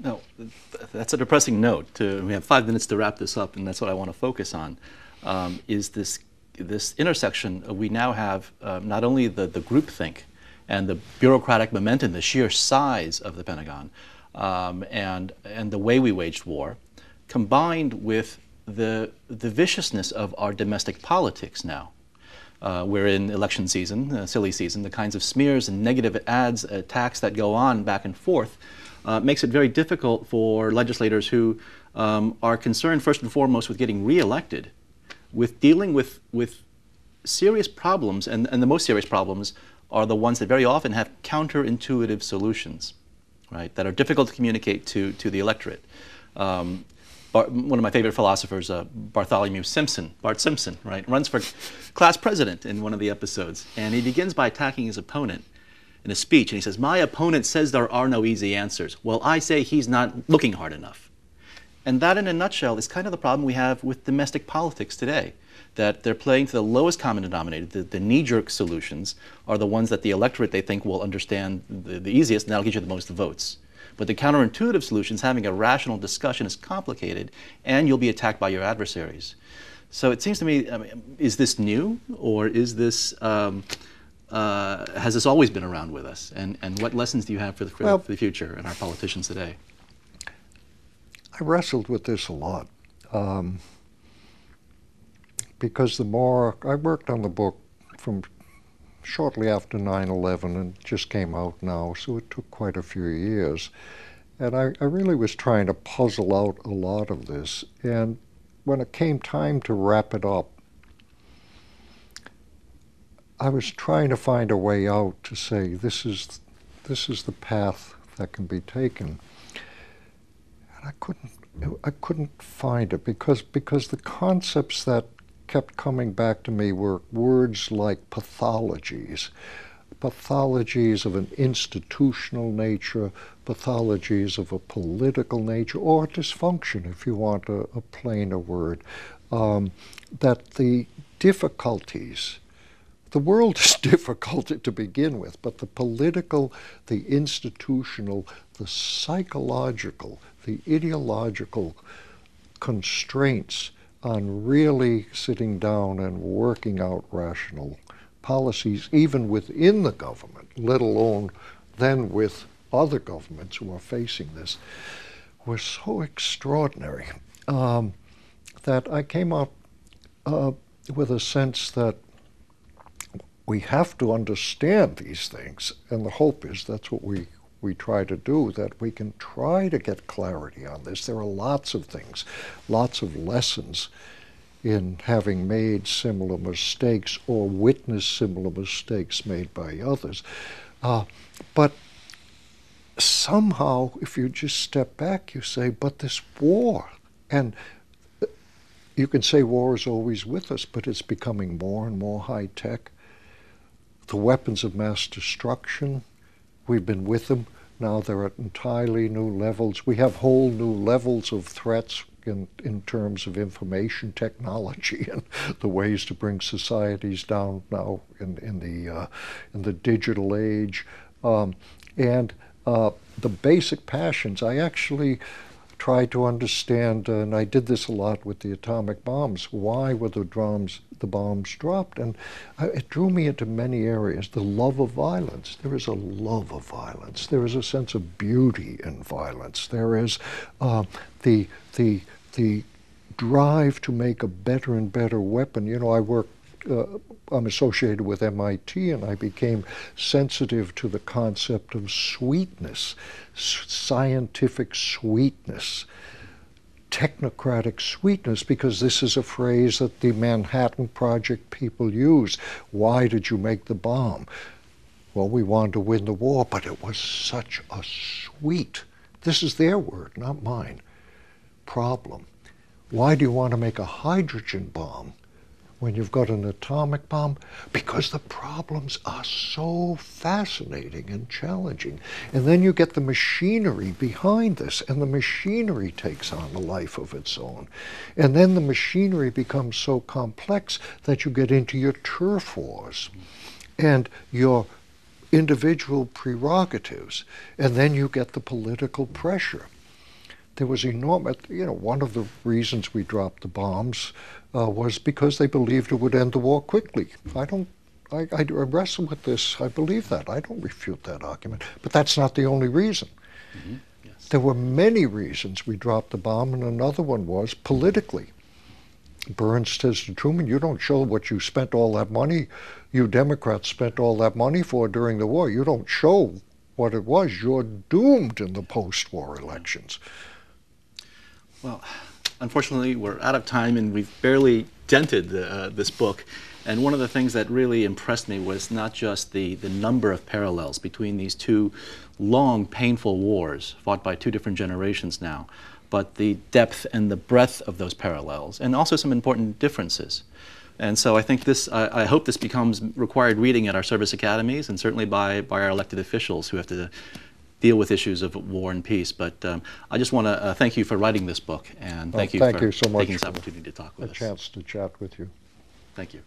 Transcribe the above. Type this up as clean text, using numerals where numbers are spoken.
No, that's a depressing note. We have 5 minutes to wrap this up, and that's what I want to focus on. Is this intersection? We now have not only the groupthink and the bureaucratic momentum, the sheer size of the Pentagon, and the way we waged war, combined with the viciousness of our domestic politics now. We're in election season, silly season. The kinds of smears and negative ads, attacks that go on back and forth makes it very difficult for legislators who are concerned first and foremost with getting reelected, with dealing with serious problems, and the most serious problems are the ones that very often have counterintuitive solutions, right, that are difficult to communicate to the electorate. One of my favorite philosophers, Bart Simpson, right, runs for class president in one of the episodes, and he begins by attacking his opponent in a speech, and he says, "My opponent says there are no easy answers. Well, I say he's not looking hard enough." And that, in a nutshell, is kind of the problem we have with domestic politics today, that they're playing to the lowest common denominator. The knee-jerk solutions are the ones that the electorate, they think, will understand the easiest, and that'll get you the most votes. But the counterintuitive solutions, having a rational discussion, is complicated, and you'll be attacked by your adversaries. So it seems to me, I mean, is this new, or is this, has this always been around with us? And what lessons do you have for the future and our politicians today? I wrestled with this a lot. Because the more, I worked on the book from shortly after 9/11 and it just came out now, so it took quite a few years. And I really was trying to puzzle out a lot of this. And when it came time to wrap it up, I was trying to find a way out to say, this is the path that can be taken. And I couldn't find it because the concepts that kept coming back to me were words like pathologies of an institutional nature, pathologies of a political nature, or dysfunction, if you want a plainer word. That the difficulties, the world is difficult to begin with, but the political, the institutional, the psychological, the ideological constraints on really sitting down and working out rational policies, even within the government, let alone then with other governments who are facing this, were so extraordinary that I came up with a sense that we have to understand these things, and the hope is that's what we try to do, that we can try to get clarity on this. There are lots of things, lots of lessons in having made similar mistakes or witnessed similar mistakes made by others. But somehow, if you just step back, you say, but this war, and you can say war is always with us, but it's becoming more and more high-tech. The weapons of mass destruction, we've been with them. Now they're at entirely new levels. We have whole new levels of threats in terms of information technology and the ways to bring societies down now in the digital age. And the basic passions, I actually tried to understand, and I did this a lot with the atomic bombs. Why were the bombs dropped? And it drew me into many areas. The love of violence. There is a love of violence. There is a sense of beauty in violence. There is the drive to make a better and better weapon. You know, I'm associated with MIT, and I became sensitive to the concept of sweetness, scientific sweetness, technocratic sweetness, because this is a phrase that the Manhattan Project people use. Why did you make the bomb? Well, we wanted to win the war, but it was such a sweet, this is their word, not mine, problem. Why do you want to make a hydrogen bomb when you've got an atomic bomb? Because the problems are so fascinating and challenging. And then you get the machinery behind this, and the machinery takes on a life of its own. And then the machinery becomes so complex that you get into your turf wars and your individual prerogatives. And then you get the political pressure. there was enormous, one of the reasons we dropped the bombs was because they believed it would end the war quickly. I wrestle with this. I believe that. I don't refute that argument. But that's not the only reason. Mm-hmm. Yes. There were many reasons we dropped the bomb, and another one was politically. Burns says to Truman, you don't show what you spent all that money, you Democrats spent all that money for during the war. You don't show what it was. You're doomed in the post-war elections. Well, unfortunately, we're out of time, and we've barely dented this book. And one of the things that really impressed me was not just the number of parallels between these two long, painful wars fought by two different generations now, but the depth and the breadth of those parallels, and also some important differences. And so I think this, I hope this becomes required reading at our service academies, and certainly by our elected officials who have to deal with issues of war and peace. But I just want to thank you for writing this book, and thank you for so much taking this opportunity to talk with us. A chance to chat with you. Thank you.